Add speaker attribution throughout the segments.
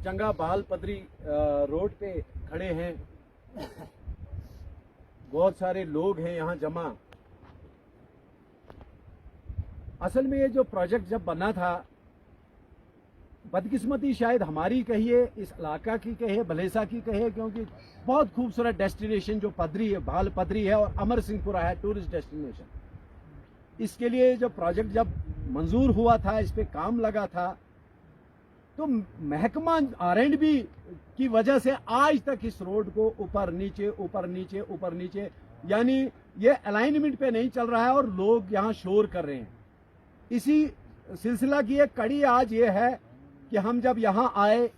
Speaker 1: चंगा बाल पदरी रोड पे खड़े हैं। बहुत सारे लोग हैं यहाँ जमा। असल में ये जो प्रोजेक्ट जब बना था, बदकिस्मती शायद हमारी कहिए, इस इलाका की कहिए, भलेसा की कहिए, क्योंकि बहुत खूबसूरत डेस्टिनेशन जो पदरी है, बाल पदरी है और अमर सिंहपुरा है टूरिस्ट डेस्टिनेशन। इसके लिए जो प्रोजेक्ट जब मंजूर हुआ था, इस पे काम लगा था, तो महकमा R&B की वजह से आज तक इस रोड को ऊपर नीचे ऊपर नीचे ऊपर नीचे, यानी ये अलाइनमेंट पे नहीं चल रहा है और लोग यहाँ शोर कर रहे हैं। इसी सिलसिला की एक कड़ी आज ये है कि हम जब यहाँ आए,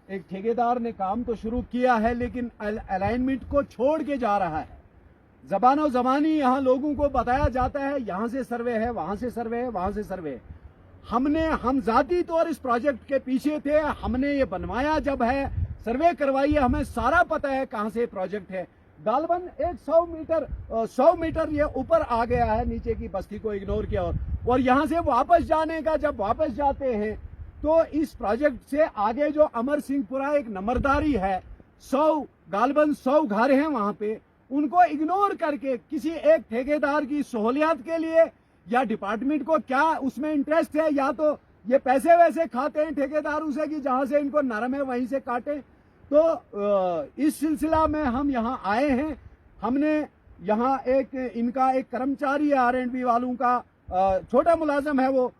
Speaker 1: एक ठेकेदार ने काम तो शुरू किया है लेकिन अलाइनमेंट को छोड़ के जा रहा है। जबानो जबानी यहाँ लोगों को बताया जाता है यहाँ से सर्वे है, वहां से सर्वे है, वहां से सर्वे है। हम जाती तौर इस प्रोजेक्ट के पीछे थे। हमने ये बनवाया जब है, सर्वे करवाई है, हमें सारा पता है कहां से प्रोजेक्ट है। गालबन एक 100 मीटर ये ऊपर आ गया है, नीचे की बस्ती को इग्नोर किया। और यहां से वापस जाने का, जब वापस जाते हैं तो इस प्रोजेक्ट से आगे जो अमर सिंहपुरा एक नंबरदारी है, 100 घर हैं वहां पे, उनको इग्नोर करके किसी एक ठेकेदार की सहूलियत के लिए, या डिपार्टमेंट को क्या उसमें इंटरेस्ट है, या तो ये पैसे वैसे खाते हैं ठेकेदारों से कि जहां से इनको नरम है वहीं से काटें। तो इस सिलसिला में हम यहाँ आए हैं। हमने यहाँ इनका एक कर्मचारी है R&B वालों का, छोटा मुलाजम है वो,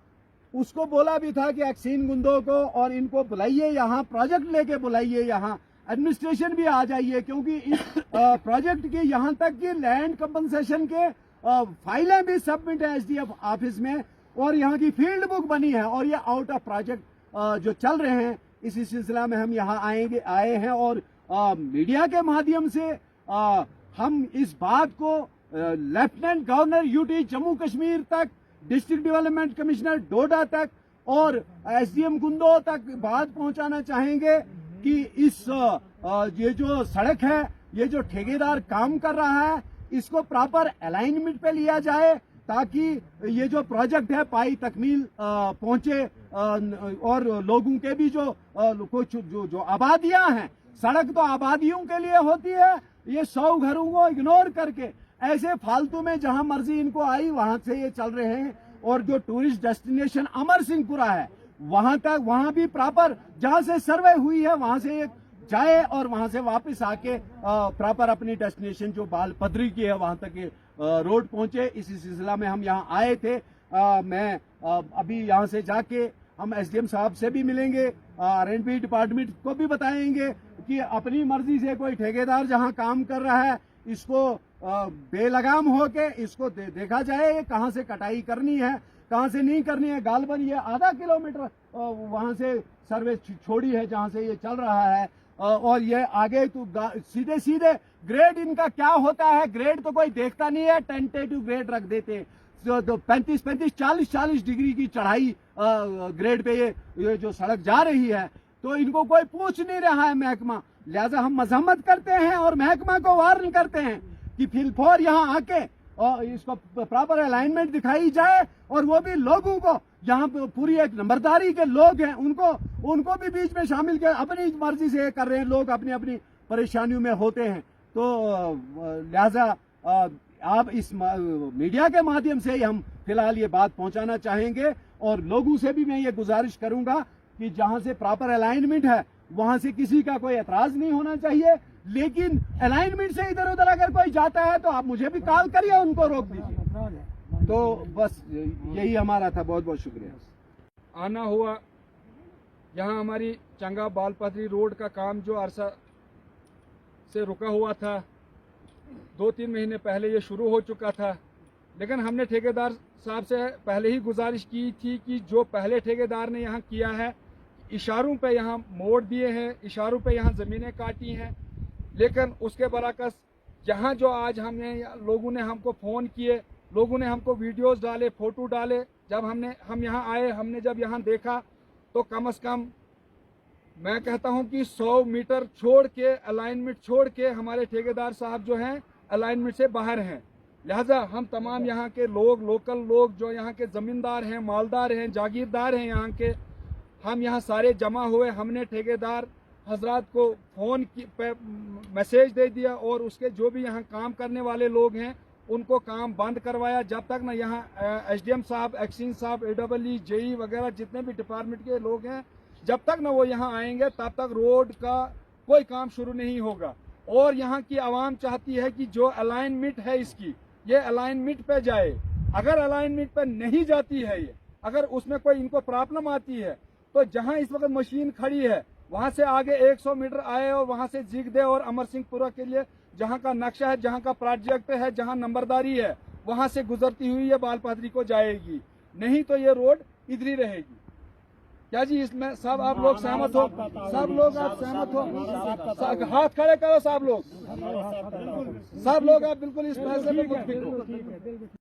Speaker 1: उसको बोला भी था कि एक्सीन गुंदो को और इनको बुलाइए, यहाँ प्रोजेक्ट लेके बुलाइए, यहाँ एडमिनिस्ट्रेशन भी आ जाइए, क्योंकि इस प्रोजेक्ट की यहाँ तक की लैंड कंपनसेशन के फाइलें भी सबमिट है SDF ऑफिस में, और यहाँ की फील्ड बुक बनी है, और ये आउट ऑफ प्रोजेक्ट जो चल रहे हैं। इसी सिलसिला में हम यहाँ आए हैं और मीडिया के माध्यम से हम इस बात को lieutenant governor UT Jammu Kashmir तक, डिस्ट्रिक्ट डेवलपमेंट कमिश्नर डोडा तक और SDM गुंदो तक बात पहुंचाना चाहेंगे कि ये जो सड़क है, ये जो ठेकेदार काम कर रहा है, इसको प्रॉपर अलाइनमेंट पे लिया जाए, ताकि ये जो प्रोजेक्ट है पाई तकमील पहुंचे, और लोगों के भी जो कुछ जो आबादियां हैं, सड़क तो आबादियों के लिए होती है, ये 100 घरों को इग्नोर करके ऐसे फालतू में जहां मर्जी इनको आई वहां से ये चल रहे हैं। और जो टूरिस्ट डेस्टिनेशन अमर सिंहपुरा है, वहां तक, वहां भी प्रॉपर जहां से सर्वे हुई है वहां से जाए और वहां से वापस आके प्रॉपर अपनी डेस्टिनेशन जो बाल पदरी की है वहां तक रोड पहुंचे। इसी सिलसिला में हम यहाँ आए थे। मैं अभी यहाँ से जाके हम SDM साहब से भी मिलेंगे, R&B डिपार्टमेंट को भी बताएंगे कि अपनी मर्जी से कोई ठेकेदार जहाँ काम कर रहा है, इसको बेलगाम होके इसको देखा जाए ये कहाँ से कटाई करनी है, कहाँ से नहीं करनी है। गालबन ये आधा किलोमीटर वहां से सर्वे छोड़ी है जहां से ये चल रहा है, और ये आगे तो सीधे सीधे ग्रेड इनका क्या होता है, ग्रेड तो कोई देखता नहीं है, टेंटेटिव ग्रेड रख देते हैं। तो 35, 40 डिग्री की चढ़ाई ग्रेड पे ये जो सड़क जा रही है, तो इनको कोई पूछ नहीं रहा है महकमा। लिहाजा हम मजम्मत करते हैं और महकमा को वार्न करते हैं कि फिलफोर यहाँ आके और इसको प्रॉपर अलाइनमेंट दिखाई जाए, और वो भी लोगों को, यहाँ पे पूरी एक नंबरदारी के लोग हैं, उनको भी बीच में शामिल कर, अपनी मर्जी से कर रहे हैं। लोग अपनी अपनी परेशानियों में होते हैं। तो लिहाजा आप इस मीडिया के माध्यम से ही हम फिलहाल ये बात पहुंचाना चाहेंगे, और लोगों से भी मैं ये गुजारिश करूंगा कि जहां से प्रॉपर अलाइनमेंट है वहां से किसी का कोई एतराज नहीं होना चाहिए, लेकिन अलाइनमेंट से इधर उधर अगर कोई जाता है तो आप मुझे भी कॉल करिए, उनको रोक दीजिए। तो बस यही हमारा था। बहुत बहुत शुक्रिया।
Speaker 2: आना हुआ यहाँ हमारी चंगा बाल पदरी रोड का काम जो अरसा से रुका हुआ था, 2-3 महीने पहले ये शुरू हो चुका था, लेकिन हमने ठेकेदार साहब से पहले ही गुजारिश की थी कि जो पहले ठेकेदार ने यहाँ किया है, इशारों पे यहाँ मोड़ दिए हैं, इशारों पे यहाँ ज़मीनें काटी हैं, लेकिन उसके बरअक्स यहाँ जो आज लोगों ने हमको फ़ोन किए, लोगों ने हमको वीडियोस डाले, फ़ोटो डाले, जब हम यहाँ आए, हमने जब यहाँ देखा तो कम से कम मैं कहता हूँ कि 100 मीटर छोड़ के, अलाइनमेंट छोड़ के हमारे ठेकेदार साहब जो हैं अलाइनमेंट से बाहर हैं। लिहाजा हम तमाम यहाँ के लोग, लोकल लोग जो यहाँ के ज़मींदार हैं, मालदार हैं, जागीरदार हैं यहाँ के, हम यहाँ सारे जमा हुए, हमने ठेकेदार हजरात को फ़ोन पे मैसेज दे दिया और उसके जो भी यहाँ काम करने वाले लोग हैं उनको काम बंद करवाया। जब तक ना यहाँ एसडीएम साहब, एक्सीन साहब, AEE, JE वगैरह जितने भी डिपार्टमेंट के लोग हैं, जब तक ना वो यहाँ आएंगे तब तक रोड का कोई काम शुरू नहीं होगा। और यहाँ की आवाम चाहती है कि जो अलाइनमेंट है इसकी, ये अलाइनमेंट पे जाए। अगर अलाइनमेंट पे नहीं जाती है ये, अगर उसमें कोई इनको प्रॉब्लम आती है, तो जहाँ इस वक्त मशीन खड़ी है वहां से आगे 100 मीटर आए और वहां से जीग दे और अमर सिंहपुरा के लिए जहां का नक्शा है, जहां का प्रोजेक्ट है, जहां नंबरदारी है, वहां से गुजरती हुई ये बाल पथरी को जाएगी। नहीं तो ये रोड इधर ही रहेगी। क्या जी इसमें सब आप लोग सहमत हो? सब लोग आप सहमत हो? हाथ खड़े करो सब लोग। सब लोग आप बिल्कुल इस फैसले में मुत्फिक हो।